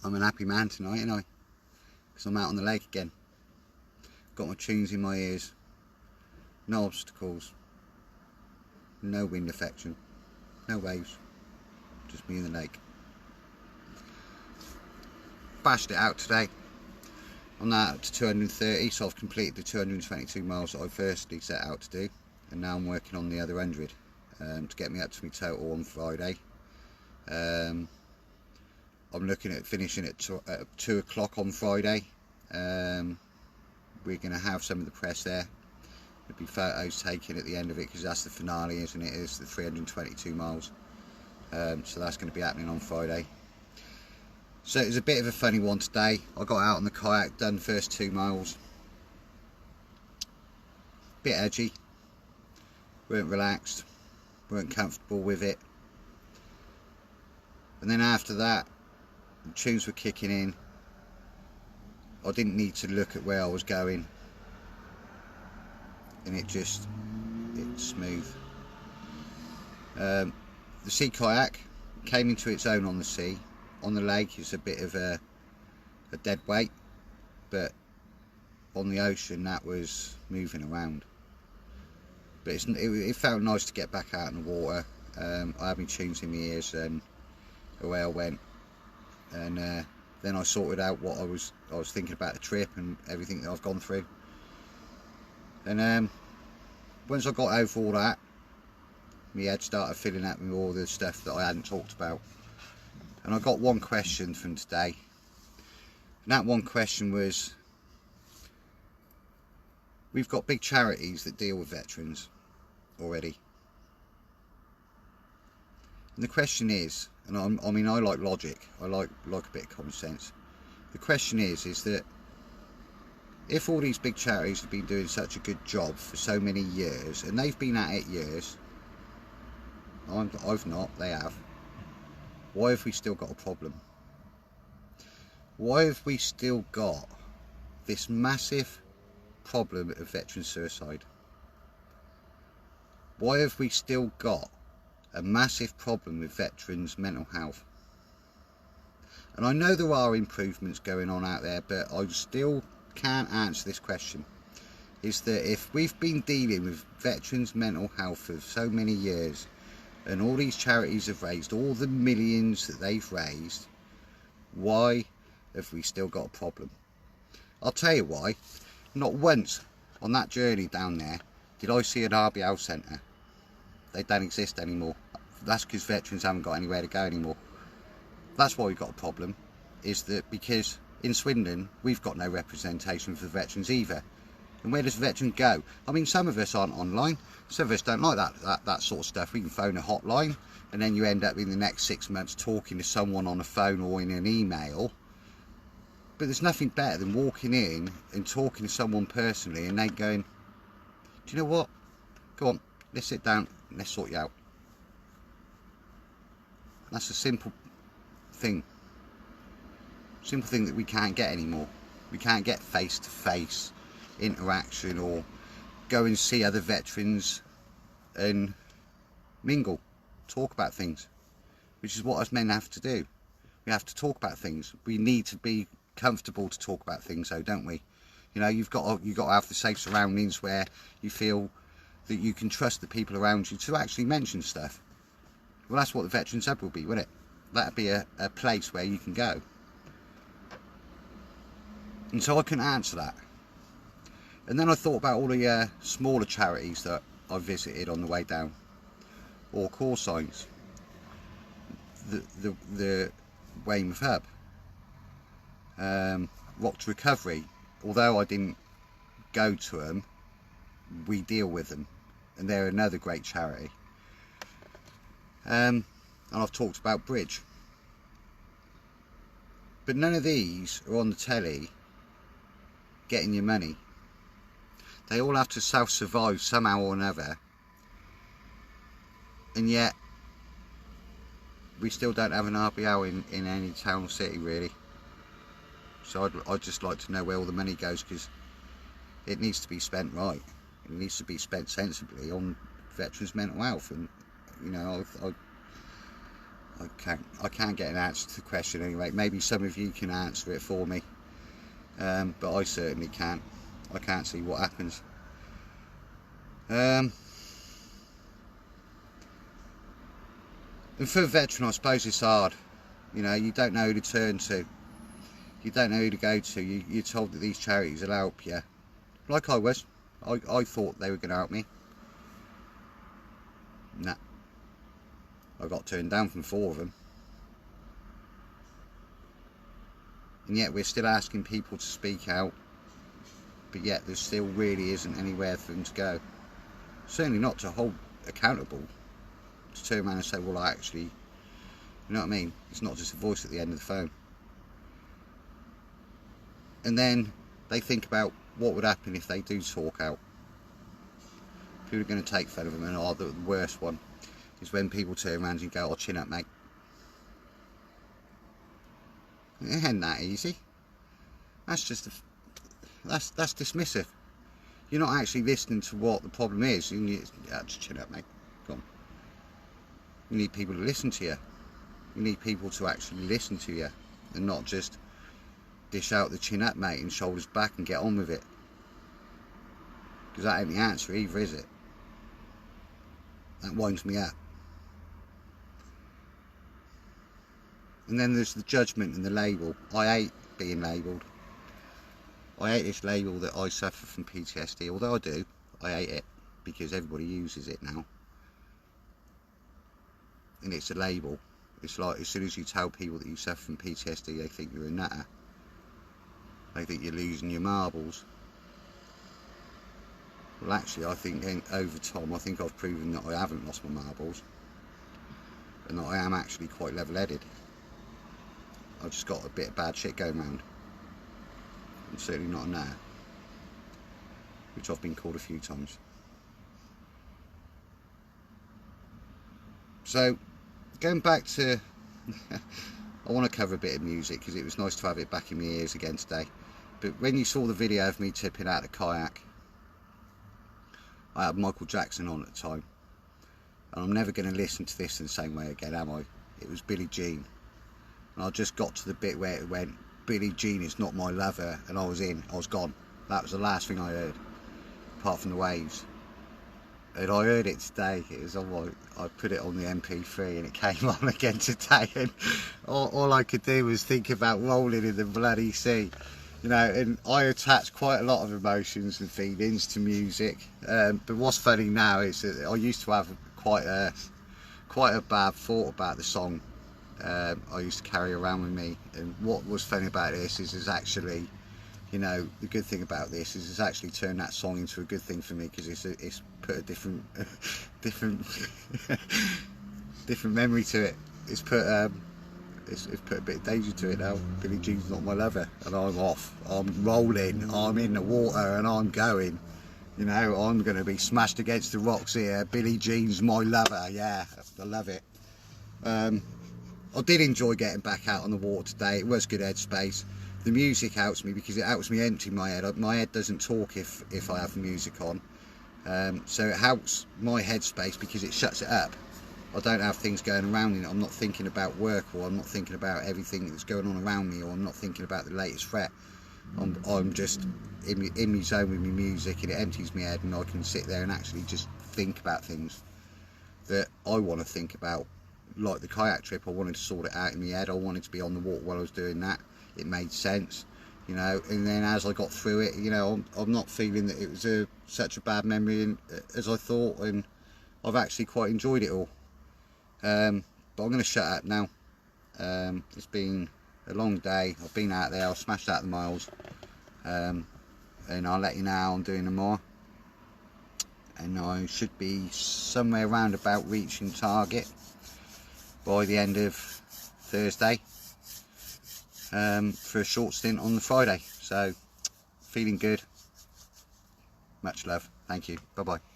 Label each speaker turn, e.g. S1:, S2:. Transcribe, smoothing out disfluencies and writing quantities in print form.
S1: I'm an happy man tonight, ain't I? Because I'm out on the lake again. Got my tunes in my ears. No obstacles. No wind affection. No waves. Just me in the lake. Bashed it out today. I'm now up to 230, so I've completed the 222 miles that I firstly set out to do. And now I'm working on the other 100 to get me up to my total on Friday. I'm looking at finishing at 2 o'clock on Friday. We're going to have some of the press there. There'll be photos taken at the end of it because that's the finale, isn't it? It's the 322 miles. So that's going to be happening on Friday. So it was a bit of a funny one today. I got out on the kayak, done the first 2 miles. Bit edgy. Weren't relaxed. Weren't comfortable with it. And then after that, the tunes were kicking in. I didn't need to look at where I was going. And it's smooth. The sea kayak came into its own on the sea. On the lake it's a bit of a dead weight, but on the ocean that was moving around. But it felt nice to get back out in the water. I had my tunes in my ears and away I went. And then I sorted out what I was thinking about the trip and everything that I've gone through. And once I got over all that, my head started filling up with all the stuff that I hadn't talked about. And I got one question from today, and that one question was, we've got big charities that deal with veterans already, and the question is, and I mean I like logic, I like a bit of common sense. The question is that if all these big charities have been doing such a good job for so many years, and they've been at it years, I've not, they have, why have we still got a problem? Why have we still got this massive problem of veteran suicide? Why have we still got a massive problem with veterans' mental health? And I know there are improvements going on out there, but I still can't answer this question. Is that if we've been dealing with veterans' mental health for so many years, and all these charities have raised all the millions that they've raised, why have we still got a problem? I'll tell you why. Not once on that journey down there did I see an RBL centre. They don't exist anymore. That's because veterans haven't got anywhere to go anymore. That's why we've got a problem, is that because in Swindon we've got no representation for the veterans either. And where does a veteran go? I mean, some of us aren't online. Some of us don't like that sort of stuff. We can phone a hotline, and then you end up in the next 6 months talking to someone on a phone or in an email. But there's nothing better than walking in and talking to someone personally and they going, do you know what? Go on, let's sit down and let's sort you out. That's a simple thing. Simple thing that we can't get anymore. We can't get face-to-face interaction or go and see other veterans and mingle, talk about things, which is what us men have to do. We have to talk about things. We need to be comfortable to talk about things, though, don't we? You know, you've got to have the safe surroundings where you feel that you can trust the people around you to actually mention stuff. Well, that's what the Veterans Hub will be, won't it? That'd be a place where you can go. And so I couldn't answer that. And then I thought about all the smaller charities that I visited on the way down, or call signs. The Weymouth Hub, Rock to Recovery. Although I didn't go to them, we deal with them, and they're another great charity. And I've talked about Bridge, but none of these are on the telly getting your money. They all have to self-survive somehow or another, and yet we still don't have an RBL in any town or city really. So I'd just like to know where all the money goes, because it needs to be spent right. It needs to be spent sensibly on veterans' mental health. And you know, I can't get an answer to the question anyway. Maybe some of you can answer it for me, but I certainly can't. I can't see what happens. And for a veteran, I suppose it's hard. You know, you don't know who to turn to. You don't know who to go to. You're told that these charities will help you. Like I was. I thought they were going to help me. Nah. I got turned down from 4 of them. And yet we're still asking people to speak out. But yet there still really isn't anywhere for them to go. Certainly not to hold accountable. To turn around and say, well, actually, you know what I mean? It's not just a voice at the end of the phone. And then they think about what would happen if they do talk out. People are going to take fun of them, and the worst one is when people turn around and go, oh, chin up, mate. It ain't that easy. That's just that's dismissive. You're not actually listening to what the problem is. You need just chin up, mate. Come on. You need people to listen to you. You need people to actually listen to you, and not just dish out the chin up, mate, and shoulders back and get on with it. Because that ain't the answer either, is it? That winds me up. And then there's the judgment and the label. I hate being labelled. I hate this label that I suffer from PTSD. Although I do, I hate it because everybody uses it now. And it's a label. It's like as soon as you tell people that you suffer from PTSD, they think you're a nutter. They think you're losing your marbles. Well, actually, I think over time, I think I've proven that I haven't lost my marbles. And that I am actually quite level-headed. I've just got a bit of bad shit going around. I'm certainly not a nutter. Which I've been called a few times. So, going back to... I want to cover a bit of music because it was nice to have it back in my ears again today. But when you saw the video of me tipping out the kayak, I had Michael Jackson on at the time. And I'm never going to listen to this in the same way again, am I? It was Billie Jean. And I just got to the bit where it went, Billie Jean is not my lover, and I was gone. That was the last thing I heard, apart from the waves. And I heard it today. It was I put it on the MP3 and it came on again today, and all I could do was think about rolling in the bloody sea, you know. And I attach quite a lot of emotions and feelings to music. But what's funny now is that I used to have quite a bad thought about the song. I used to carry around with me, and what was funny about this is actually, you know, the good thing about this is it's actually turned that song into a good thing for me, because it's put a different different memory to it. It's put a bit of danger to it now. Billie Jean's not my lover, and I'm off. I'm rolling. I'm in the water, and I'm going. You know, I'm going to be smashed against the rocks here. Billie Jean's my lover. Yeah, I love it. I did enjoy getting back out on the water today. It was good headspace. The music helps me because it helps me empty my head. My head doesn't talk if I have the music on. So it helps my headspace because it shuts it up. I don't have things going around me. I'm not thinking about work, or I'm not thinking about everything that's going on around me, or I'm not thinking about the latest threat. I'm just in my zone with my music, and it empties my head, and I can sit there and actually just think about things that I want to think about. Like the kayak trip, I wanted to sort it out in my head. I wanted to be on the water while I was doing that. It made sense, you know. And then as I got through it, you know, I'm not feeling that it was such a bad memory as I thought, and I've actually quite enjoyed it all. But I'm going to shut up now. It's been a long day. I've been out there. I've smashed out the miles, and I'll let you know how I'm doing tomorrow. And I should be somewhere around about reaching target by the end of Thursday, for a short stint on the Friday. So feeling good. Much love. Thank you. Bye bye.